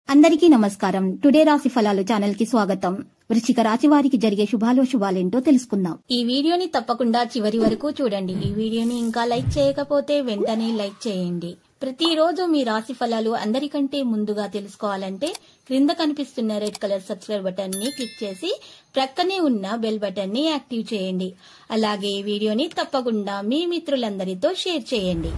అందరికీ నమస్కారం. టుడే రాశి ఫలాలు ఛానల్ కి స్వాగతం. వృశ్చిక రాశి వారికి జరిగే శుభాలేంటో తెలుసుకుందాం. ఈ వీడియోని తప్పకుండా చివరి వరకు చూడండి. ఈ వీడియోని ఇంకా లైక్ చేయకపోతే వెంటనే లైక్ చేయండి. ప్రతిరోజు మీ రాశి ఫలాలు అందరికంటే ముందుగా తెలుసుకోవాలంటే క్రింద కనిపిస్తున్న రెడ్ కలర్ సబ్స్క్రైబ్ బటన్ ని క్లిక్ చేసి ప్రక్కనే ఉన్న బెల్ బటన్ ని యాక్టివ్ చేయండి. అలాగే ఈ వీడియోని తప్పకుండా మీ మిత్రులందరితో షేర్ చేయండి.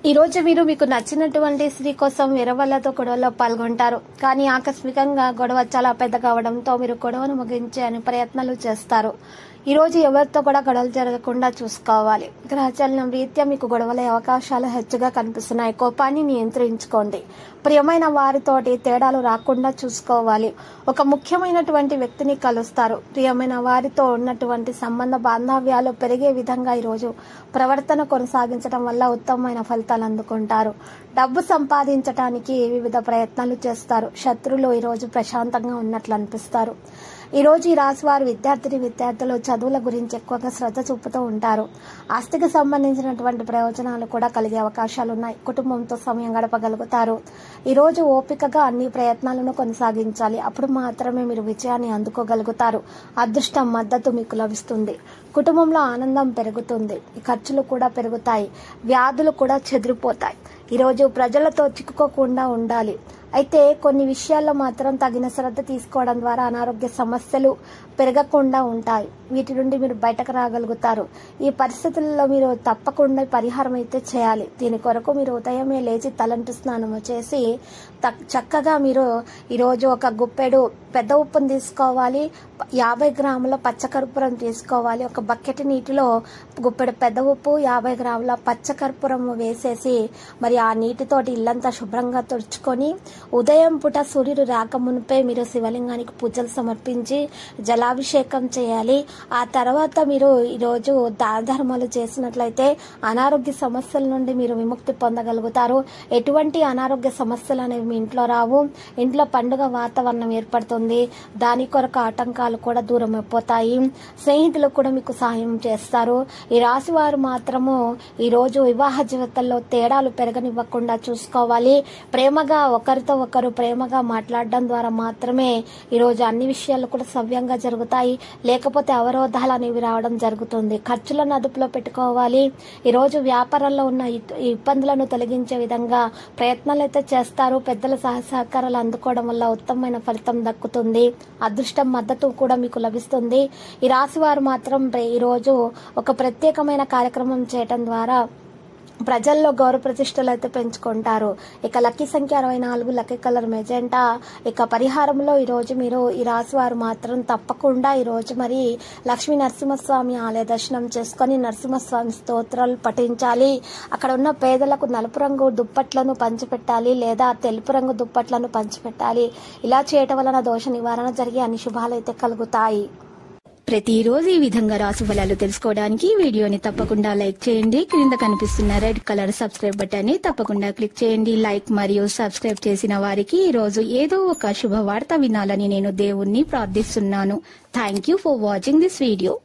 ఈ రోజు మీరు మీకు నచ్చినటువంటి స్త్రీ కోసం వేరే వాళ్ళతో గొడవలో పాల్గొంటారు. కానీ ఆకస్మికంగా గొడవ చాలా పెద్దగా అవడంతో మీరు గొడవను ముగించే ప్రయత్నాలు చేస్తారు. ఈ రోజు ఎవరితో కూడా గొడవలు జరగకుండా చూసుకోవాలి. గ్రహచలనం రీత్యా మీకు గొడవలే అవకాశాలు హెచ్చుగా కనిపిస్తున్నాయి. కోపాన్ని నియంత్రించుకోండి. ప్రియమైన వారితోటి తేడాలు రాకుండా చూసుకోవాలి. ఒక ముఖ్యమైనటువంటి వ్యక్తిని కలుస్తారు. ప్రియమైన వారితో ఉన్నటువంటి సంబంధ బాంధవ్యాలు పెరిగే విధంగా ఈరోజు ప్రవర్తన కొనసాగించడం వల్ల ఉత్తమమైన ఫలితాలు అందుకుంటారు. డబ్బు సంపాదించడానికి వివిధ ప్రయత్నాలు చేస్తారు. శత్రువులు ఈరోజు ప్రశాంతంగా ఉన్నట్లు అనిపిస్తారు. ఈ రోజు ఈ రాశి వారు విద్యార్థులు చదువుల గురించి ఎక్కువగా శ్రద్ధ చూపుతూ ఉంటారు. ఆస్తికి సంబంధించినటువంటి ప్రయోజనాలు కూడా కలిగే అవకాశాలు ఉన్నాయి. కుటుంబంతో సమయం గడపగలుగుతారు. ఈ రోజు ఓపికగా అన్ని ప్రయత్నాలను కొనసాగించాలి. అప్పుడు మాత్రమే మీరు విజయాన్ని అందుకోగలుగుతారు. అదృష్టం మద్దతు మీకు లభిస్తుంది. కుటుంబంలో ఆనందం పెరుగుతుంది. ఖర్చులు కూడా పెరుగుతాయి. వ్యాధులు కూడా చెదిరిపోతాయి. ఈరోజు ప్రజలతో చిక్కుకోకుండా ఉండాలి. అయితే కొన్ని విషయాల్లో మాత్రం తగిన శ్రద్ధ తీసుకోవడం ద్వారా అనారోగ్య సమస్యలు పెరగకుండా ఉంటాయి. వీటి నుండి మీరు బయటకు రాగలుగుతారు. ఈ పరిస్థితుల్లో మీరు తప్పకుండా పరిహారం అయితే చేయాలి. దీని కొరకు మీరు ఉదయమే లేచి తలంటు స్నానం చేసి చక్కగా మీరు ఈరోజు ఒక గుప్పెడు పెద్ద ఉప్పును తీసుకోవాలి. 50 గ్రాముల పచ్చకర్పూరం తీసుకోవాలి. ఒక బకెట్ నీటిలో గుప్పెడు పెద్ద ఉప్పు 50 గ్రాముల పచ్చకర్పూరం వేసేసి మరి ఆ నీటితోటి ఇల్లంతా శుభ్రంగా తుడుచుకొని ఉదయం పూట సూర్యుడు రాకమునిపే మీరు శివలింగానికి పూజలు సమర్పించి జలాభిషేకం చేయాలి. ఆ తర్వాత మీరు ఈరోజు దాన ధర్మాలు చేసినట్లయితే అనారోగ్య సమస్యల నుండి మీరు విముక్తి పొందగలుగుతారు. ఎటువంటి అనారోగ్య సమస్యలు అనేవి మీ ఇంట్లో రావు. ఇంట్లో పండుగ వాతావరణం ఏర్పడుతుంది. దాని కొరకు ఆటంకాలు కూడా దూరం అయిపోతాయి. స్నేహితులు కూడా మీకు సహాయం చేస్తారు. ఈ రాశి వారు మాత్రము ఈ రోజు వివాహ జీవితంలో తేడాలు పెరగనివ్వకుండా చూసుకోవాలి. ప్రేమగా ఒకరితో ఒకరు ప్రేమగా మాట్లాడడం ద్వారా మాత్రమే ఈరోజు అన్ని విషయాలు కూడా సవ్యంగా జరుగుతాయి. లేకపోతే అవరోధాలు అనేవి రావడం జరుగుతుంది. ఖర్చులను అదుపులో పెట్టుకోవాలి. ఈరోజు వ్యాపారంలో ఉన్న ఇబ్బందులను తొలగించే విధంగా ప్రయత్నాలు అయితే చేస్తారు. పెద్దల సహకారాలు అందుకోవడం వల్ల ఉత్తమమైన ఫలితం దక్కుతుంది. అదృష్టం మద్దతు కూడా మీకు లభిస్తుంది. ఈ రాశి వారు మాత్రం ఈరోజు ఒక ప్రత్యేకమైన కార్యక్రమం చేయటం ద్వారా ప్రజల్లో గౌరవ ప్రతిష్టలు అయితే పెంచుకుంటారు. ఇక లక్కీ సంఖ్య 64, లక్కీ కలర్ మెజెంటా. ఇక పరిహారంలో ఈరోజు మీరు ఈ రాశి వారు మాత్రం తప్పకుండా ఈరోజు మరి లక్ష్మీ నరసింహస్వామి ఆలయ దర్శనం చేసుకుని నరసింహస్వామి స్తోత్రాలు పఠించాలి. అక్కడ ఉన్న పేదలకు నలుపు రంగు దుప్పట్లను పంచిపెట్టాలి లేదా తెలుపు రంగు దుప్పట్లను పంచిపెట్టాలి. ఇలా చేయటం వలన దోష నివారణ జరిగి అన్ని శుభాలు అయితే కలుగుతాయి. ప్రతిరోజు ఈ విధంగా రాశి ఫలాలు తెలుసుకోవడానికి వీడియోని తప్పకుండా లైక్ చేయండి. క్రింద కనిపిస్తున్న రెడ్ కలర్ సబ్స్క్రైబ్ బటన్ ని తప్పకుండా క్లిక్ చేయండి. లైక్ మరియు సబ్స్క్రైబ్ చేసిన వారికి ఈ రోజు ఏదో ఒక శుభవార్త వినాలని నేను దేవుణ్ణి ప్రార్థిస్తున్నాను. Thank you for watching this video.